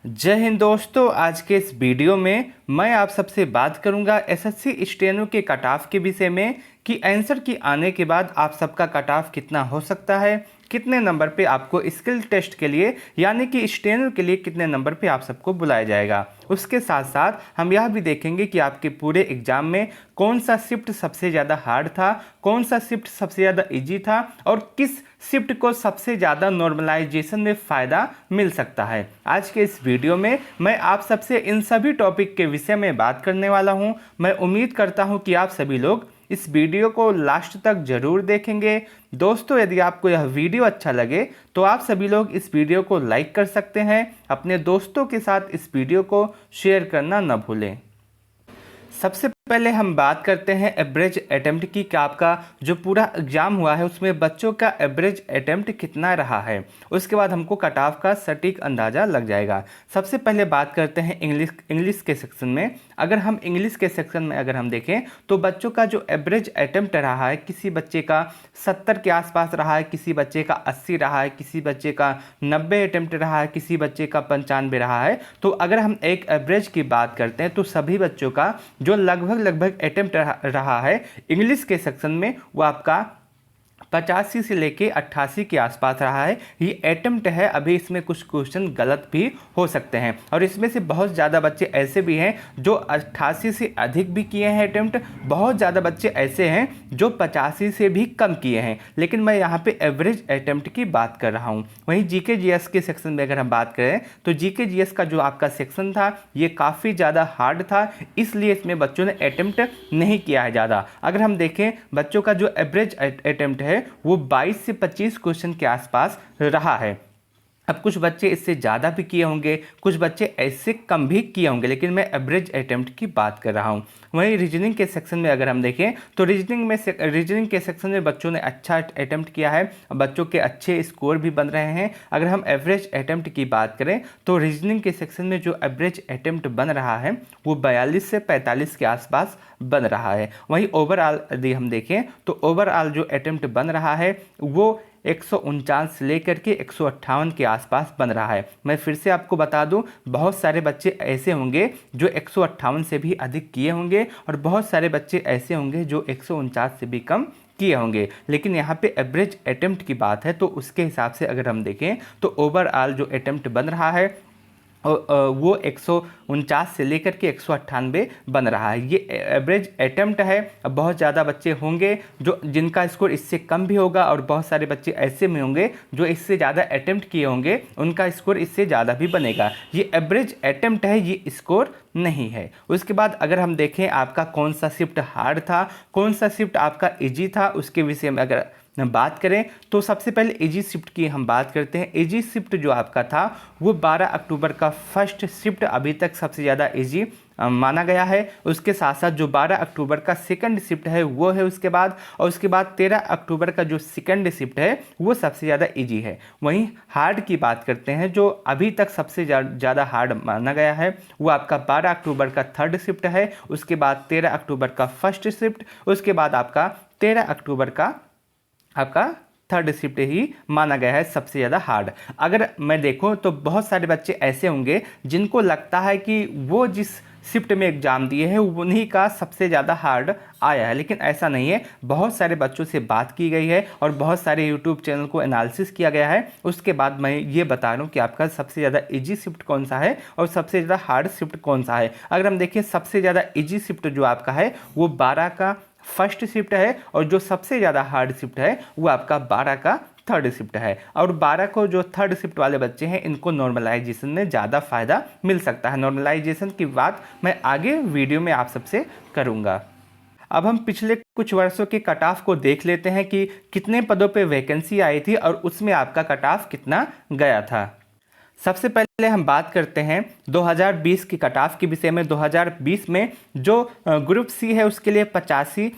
जय हिंद दोस्तों। आज के इस वीडियो में मैं आप सबसे बात करूंगा एसएससी स्टेनो के कट ऑफ के विषय में कि आंसर की आने के बाद आप सबका कट ऑफ कितना हो सकता है, कितने नंबर पे आपको स्किल टेस्ट के लिए यानी कि स्टेनो के लिए कितने नंबर पे आप सबको बुलाया जाएगा। उसके साथ साथ हम यह भी देखेंगे कि आपके पूरे एग्जाम में कौन सा शिफ्ट सबसे ज़्यादा हार्ड था, कौन सा शिफ्ट सबसे ज़्यादा इजी था और किस शिफ्ट को सबसे ज़्यादा नॉर्मलाइजेशन में फ़ायदा मिल सकता है। आज के इस वीडियो में मैं आप सबसे इन सभी टॉपिक के विषय में बात करने वाला हूं। मैं उम्मीद करता हूं कि आप सभी लोग इस वीडियो को लास्ट तक ज़रूर देखेंगे। दोस्तों, यदि आपको यह वीडियो अच्छा लगे तो आप सभी लोग इस वीडियो को लाइक कर सकते हैं। अपने दोस्तों के साथ इस वीडियो को शेयर करना न भूलें। सबसे पहले हम बात करते हैं एवरेज अटेम्प्ट की कि आपका जो पूरा एग्जाम हुआ है उसमें बच्चों का एवरेज अटेम्प्ट कितना रहा है। उसके बाद हमको कट ऑफ का सटीक अंदाज़ा लग जाएगा। सबसे पहले बात करते हैं इंग्लिश के सेक्शन में। अगर हम इंग्लिश के सेक्शन में अगर हम देखें तो बच्चों का जो एवरेज अटेम्प्ट रहा है, किसी बच्चे का 70 के आसपास रहा है, किसी बच्चे का 80 रहा है, किसी बच्चे का 90 अटेम्प्ट रहा है, किसी बच्चे का 95 रहा है। तो अगर हम एक एवरेज की बात करते हैं तो सभी बच्चों का जो लगभग अटेम्प्ट रहा है इंग्लिश के सेक्शन में वो आपका 85 से लेके 88 के आसपास रहा है। ये अटेम्प्ट है, अभी इसमें कुछ क्वेश्चन गलत भी हो सकते हैं और इसमें से बहुत ज़्यादा बच्चे ऐसे भी हैं जो 88 से अधिक भी किए हैं अटेम्प्ट। बहुत ज़्यादा बच्चे ऐसे हैं जो 85 से भी कम किए हैं, लेकिन मैं यहाँ पे एवरेज अटेम्प्ट की बात कर रहा हूँ। वहीं जीके जीएस के सेक्शन में अगर हम बात करें तो जीके जीएस का जो आपका सेक्शन था ये काफ़ी ज़्यादा हार्ड था, इसलिए इसमें बच्चों ने अटेम्प्ट नहीं किया है ज़्यादा। अगर हम देखें बच्चों का जो एवरेज अटेम्प्ट है वो 22 से 25 क्वेश्चन के आसपास रहा है। अब कुछ बच्चे इससे ज़्यादा भी किए होंगे, कुछ बच्चे ऐसे कम भी किए होंगे, लेकिन मैं एवरेज अटेम्प्ट की बात कर रहा हूँ। वहीं रीजनिंग के सेक्शन में अगर हम देखें तो रीजनिंग के सेक्शन में बच्चों ने अच्छा अटेम्प्ट किया है, बच्चों के अच्छे स्कोर भी बन रहे हैं। अगर हम एवरेज अटेम्प्ट की बात करें तो रीजनिंग के सेक्शन में जो एवरेज अटेम्प्ट बन रहा है वो 42 से 45 के आसपास बन रहा है। वहीं ओवरऑल यदि हम देखें तो ओवरऑल जो अटेम्प्ट बन रहा है वो 149 से लेकर के 158 के आसपास बन रहा है। मैं फिर से आपको बता दूं, बहुत सारे बच्चे ऐसे होंगे जो 158 से भी अधिक किए होंगे और बहुत सारे बच्चे ऐसे होंगे जो 149 से भी कम किए होंगे। लेकिन यहाँ पे एवरेज अटेम्प्ट की बात है तो उसके हिसाब से अगर हम देखें तो ओवरऑल जो अटेम्प्ट बन रहा है वो 149 से लेकर के 198 बन रहा है। ये एवरेज अटेम्प्ट है। अब बहुत ज़्यादा बच्चे होंगे जो जिनका स्कोर इससे कम भी होगा और बहुत सारे बच्चे ऐसे में होंगे जो इससे ज़्यादा अटेम्प्ट किए होंगे, उनका स्कोर इससे ज़्यादा भी बनेगा। ये एवरेज अटेम्प्ट है, ये स्कोर नहीं है। उसके बाद अगर हम देखें आपका कौन सा शिफ्ट हार्ड था, कौन सा शिफ्ट आपका इजी था, उसके विषय में अगर बात करें तो सबसे पहले इजी शिफ्ट की हम बात करते हैं। इजी शिफ्ट जो आपका था वो 12 अक्टूबर का फर्स्ट शिफ्ट अभी तक सबसे ज़्यादा इजी माना गया है। उसके साथ साथ जो 12 अक्टूबर का सेकंड शिफ्ट है वो है उसके बाद, और उसके बाद 13 अक्टूबर का जो सेकंड शिफ्ट है वो सबसे ज़्यादा इजी है। वहीं हार्ड की बात करते हैं, जो अभी तक सबसे ज़्यादा हार्ड माना गया है वो आपका 12 अक्टूबर का थर्ड शिफ्ट है। उसके बाद 13 अक्टूबर का फर्स्ट शिफ्ट, उसके बाद आपका 13 अक्टूबर का आपका थर्ड शिफ्ट ही माना गया है सबसे ज़्यादा हार्ड। अगर मैं देखूं तो बहुत सारे बच्चे ऐसे होंगे जिनको लगता है कि वो जिस शिफ्ट में एग्ज़ाम दिए हैं उन्हीं का सबसे ज़्यादा हार्ड आया है, लेकिन ऐसा नहीं है। बहुत सारे बच्चों से बात की गई है और बहुत सारे यूट्यूब चैनल को एनालिसिस किया गया है। उसके बाद मैं ये बता रहा हूँ कि आपका सबसे ज़्यादा इजी शिफ्ट कौन सा है और सबसे ज़्यादा हार्ड शिफ्ट कौन सा है। अगर हम देखें सबसे ज़्यादा इजी शिफ्ट जो आपका है वो 12 का फर्स्ट शिफ्ट है और जो सबसे ज़्यादा हार्ड शिफ्ट है वो आपका 12 का थर्ड शिफ्ट है। और 12 को जो थर्ड शिफ्ट वाले बच्चे हैं इनको नॉर्मलाइजेशन में ज़्यादा फ़ायदा मिल सकता है। नॉर्मलाइजेशन की बात मैं आगे वीडियो में आप सबसे करूँगा। अब हम पिछले कुछ वर्षों के कट ऑफ को देख लेते हैं कि कितने पदों पे वैकेंसी आई थी और उसमें आपका कट ऑफ कितना गया था। सबसे पहले हम बात करते हैं 2020 की कट ऑफ के विषय में। 2020 में जो ग्रुप सी है उसके लिए 85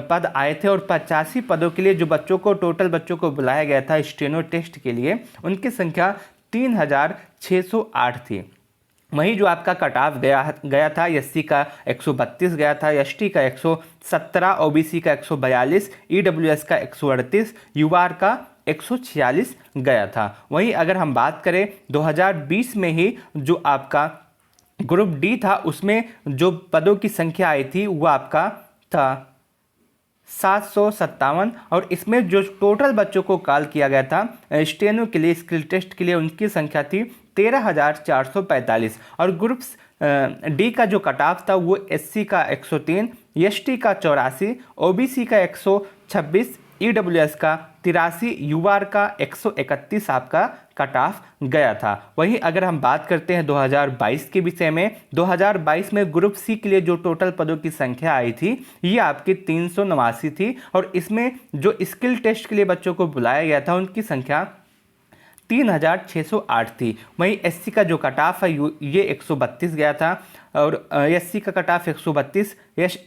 पद आए थे और 85 पदों के लिए जो बच्चों को टोटल बच्चों को बुलाया गया था स्टेनो टेस्ट के लिए, उनकी संख्या 3608 थी। वहीं जो आपका कट ऑफ गया था एससी का 132 गया था, एसटी का 117, ओबीसी का 142, ईडब्ल्यूएस का 138, यूआर का 146 गया था। वहीं अगर हम बात करें 2020 में ही जो आपका ग्रुप डी था उसमें जो पदों की संख्या आई थी वो आपका था 757 और इसमें जो टोटल बच्चों को कॉल किया गया था स्टेनो के लिए, स्किल टेस्ट के लिए, उनकी संख्या थी 13,445 और ग्रुप डी का जो कट ऑफ था वो एससी का 103, एसटी का 84, ओबीसी का 126, ईडब्ल्यूएस का 83, यूआर का 131 आपका कट ऑफ गया था। वहीं अगर हम बात करते हैं 2022 के विषय में, 2022 में ग्रुप सी के लिए जो टोटल पदों की संख्या आई थी ये आपकी 389 थी और इसमें जो स्किल टेस्ट के लिए बच्चों को बुलाया गया था उनकी संख्या 3,608 थी। वहीं एससी का जो कट ऑफ है ये 132 गया था और एससी का कट ऑफ 132,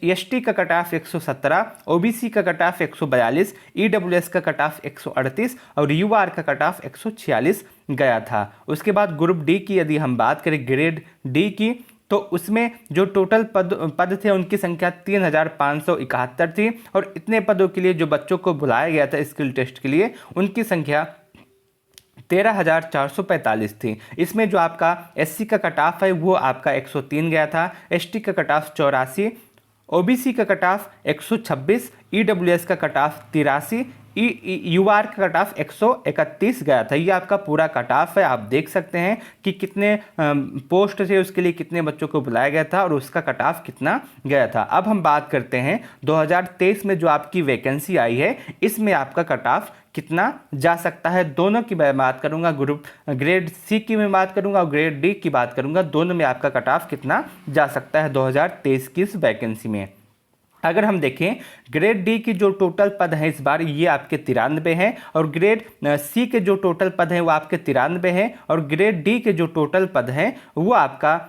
एसटी का कट ऑफ 117, ओबीसी का कट ऑफ 142, ईडब्ल्यूएस का कट ऑफ 138 और यूआर का कट ऑफ 146 गया था। उसके बाद ग्रुप डी की यदि हम बात करें, ग्रेड डी की, तो उसमें जो टोटल पद थे उनकी संख्या 3,571 थी और इतने पदों के लिए जो बच्चों को बुलाया गया था स्किल टेस्ट के लिए उनकी संख्या 13,445 थी। इसमें जो आपका एससी का कट ऑफ है वो आपका 103 गया था, एसटी का कट ऑफ 84, ओबीसी का कट ऑफ 126, ईडब्ल्यूएस का कट ऑफ 83, यूआर का कट ऑफ 131 गया था। ये आपका पूरा कट ऑफ है। आप देख सकते हैं कि कितने पोस्ट थे, उसके लिए कितने बच्चों को बुलाया गया था और उसका कट ऑफ कितना गया था। अब हम बात करते हैं 2023 में जो आपकी वैकेंसी आई है इसमें आपका कट ऑफ कितना जा सकता है। दोनों की मैं बात करूंगा, ग्रुप ग्रेड सी की मैं बात करूंगा और ग्रेड डी की बात करूंगा। दोनों में आपका कट ऑफ कितना जा सकता है 2023 की इस वैकेंसी में। अगर हम देखें ग्रेड डी की जो टोटल पद हैं इस बार ये आपके 93 हैं और ग्रेड सी के जो टोटल पद हैं वो आपके 93 हैं और ग्रेड डी के जो टोटल पद हैं वो आपका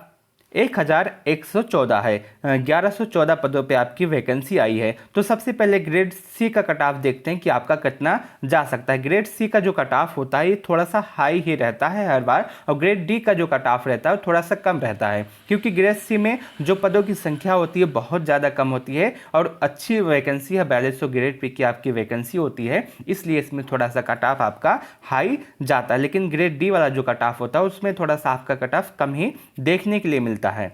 1,114 है। 1114 पदों पे आपकी वैकेंसी आई है। तो सबसे पहले ग्रेड सी का कट ऑफ देखते हैं कि आपका कितना जा सकता है। ग्रेड सी का जो कट ऑफ होता है ये थोड़ा सा हाई ही रहता है हर बार और ग्रेड डी का जो कट ऑफ रहता है थोड़ा सा कम रहता है क्योंकि ग्रेड सी में जो पदों की संख्या होती है बहुत ज़्यादा कम होती है और अच्छी वैकेंसी है, 4200 ग्रेड पे की आपकी वैकेंसी होती है, इसलिए इसमें थोड़ा सा कट ऑफ आपका हाई जाता है। लेकिन ग्रेड डी वाला जो कट ऑफ होता है उसमें थोड़ा सा आपका कट ऑफ कम ही देखने के लिए मिलता है।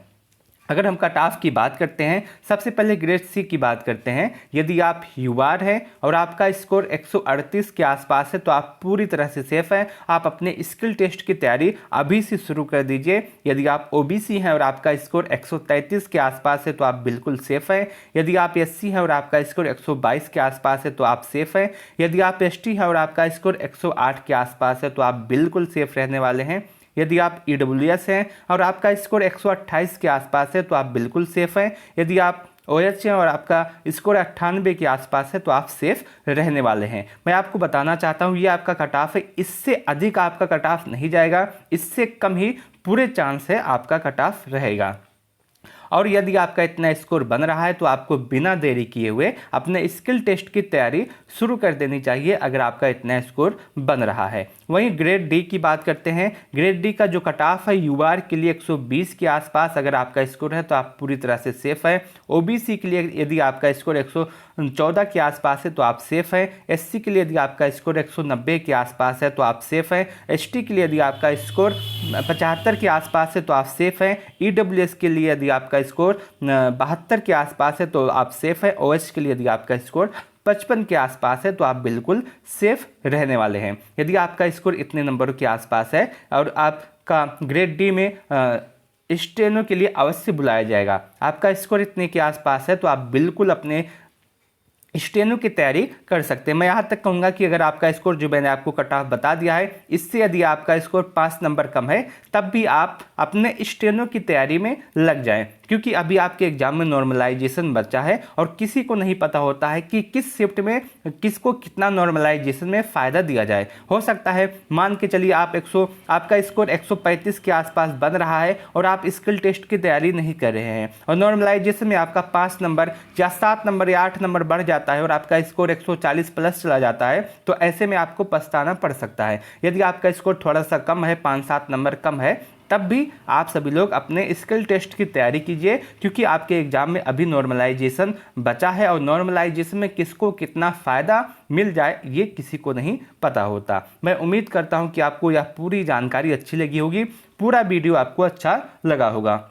अगर हम कट ऑफ की बात करते हैं, सबसे पहले ग्रेड सी की बात करते हैं। यदि आप यूआर हैं और आपका स्कोर 138 के आसपास है तो आप पूरी तरह से सेफ हैं। आप अपने स्किल टेस्ट की तैयारी अभी से शुरू कर दीजिए। यदि आप ओबीसी हैं और आपका स्कोर 133 के आसपास है तो आप बिल्कुल सेफ हैं। यदि आप एससी हैं और आपका स्कोर 122 के आसपास है तो आप सेफ हैं। यदि आप एसटी हैं और आपका स्कोर 108 के आसपास है तो आप बिल्कुल सेफ रहने वाले हैं। यदि आप ईडब्ल्यूएस हैं और आपका स्कोर 128 के आसपास है तो आप बिल्कुल सेफ हैं। यदि आप ओएच हैं और आपका स्कोर 98 के आसपास है तो आप सेफ रहने वाले हैं। मैं आपको बताना चाहता हूं ये आपका कट ऑफ है, इससे अधिक आपका कट ऑफ नहीं जाएगा, इससे कम ही पूरे चांस है आपका कट ऑफ रहेगा। और यदि आपका इतना स्कोर बन रहा है तो आपको बिना देरी किए हुए अपने स्किल टेस्ट की तैयारी शुरू कर देनी चाहिए अगर आपका इतना स्कोर बन रहा है। वहीं ग्रेड डी की बात करते हैं। ग्रेड डी का जो कट ऑफ है यूआर के लिए 120 के आसपास अगर आपका स्कोर है तो आप पूरी तरह से सेफ है। ओबीसी के लिए यदि आपका स्कोर 114 के आसपास है तो आप सेफ है। एससी के लिए यदि आपका स्कोर 190 के आसपास है तो आप सेफ है। एसटी के लिए यदि आपका स्कोर 75 के आसपास है तो आप सेफ है। ईडब्ल्यूएस के लिए यदि आपका स्कोर 72 के आसपास है तो आप सेफ है। ओएच के लिए यदि आपका स्कोर 55 के आसपास है तो आप बिल्कुल सेफ रहने वाले हैं। यदि आपका स्कोर इतने नंबरों के आसपास है और आपका ग्रेड डी में स्टेनो के लिए अवश्य बुलाया जाएगा, आपका स्कोर इतने के आसपास है तो आप बिल्कुल अपने स्टेनो की तैयारी कर सकते हैं। मैं यहाँ तक कहूँगा कि अगर आपका स्कोर जो मैंने आपको कट ऑफ बता दिया है इससे यदि आपका स्कोर 5 नंबर कम है तब भी आप अपने स्टेनो की तैयारी में लग जाएं, क्योंकि अभी आपके एग्जाम में नॉर्मलाइजेशन बचा है और किसी को नहीं पता होता है कि किस शिफ्ट में किसको कितना नॉर्मलाइजेशन में फ़ायदा दिया जाए। हो सकता है मान के चलिए आपका स्कोर 135 के आसपास बन रहा है और आप स्किल टेस्ट की तैयारी नहीं कर रहे हैं और नॉर्मलाइजेशन में आपका 5 नंबर या 7 नंबर या 8 नंबर बढ़ जाता है और आपका स्कोर 140 प्लस चला जाता है, तो ऐसे में आपको पछताना पड़ सकता है। यदि आपका स्कोर थोड़ा सा कम है, 5-7 नंबर कम है, तब भी आप सभी लोग अपने स्किल टेस्ट की तैयारी कीजिए, क्योंकि आपके एग्जाम में अभी नॉर्मलाइजेशन बचा है और नॉर्मलाइजेशन में किसको कितना फ़ायदा मिल जाए ये किसी को नहीं पता होता। मैं उम्मीद करता हूँ कि आपको यह पूरी जानकारी अच्छी लगी होगी, पूरा वीडियो आपको अच्छा लगा होगा।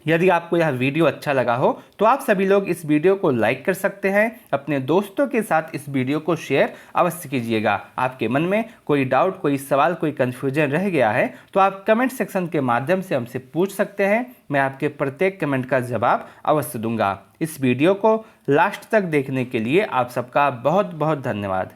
यदि आपको यह वीडियो अच्छा लगा हो तो आप सभी लोग इस वीडियो को लाइक कर सकते हैं, अपने दोस्तों के साथ इस वीडियो को शेयर अवश्य कीजिएगा। आपके मन में कोई डाउट, कोई सवाल, कोई कन्फ्यूजन रह गया है तो आप कमेंट सेक्शन के माध्यम से हमसे पूछ सकते हैं। मैं आपके प्रत्येक कमेंट का जवाब अवश्य दूंगा। इस वीडियो को लास्ट तक देखने के लिए आप सबका बहुत बहुत धन्यवाद।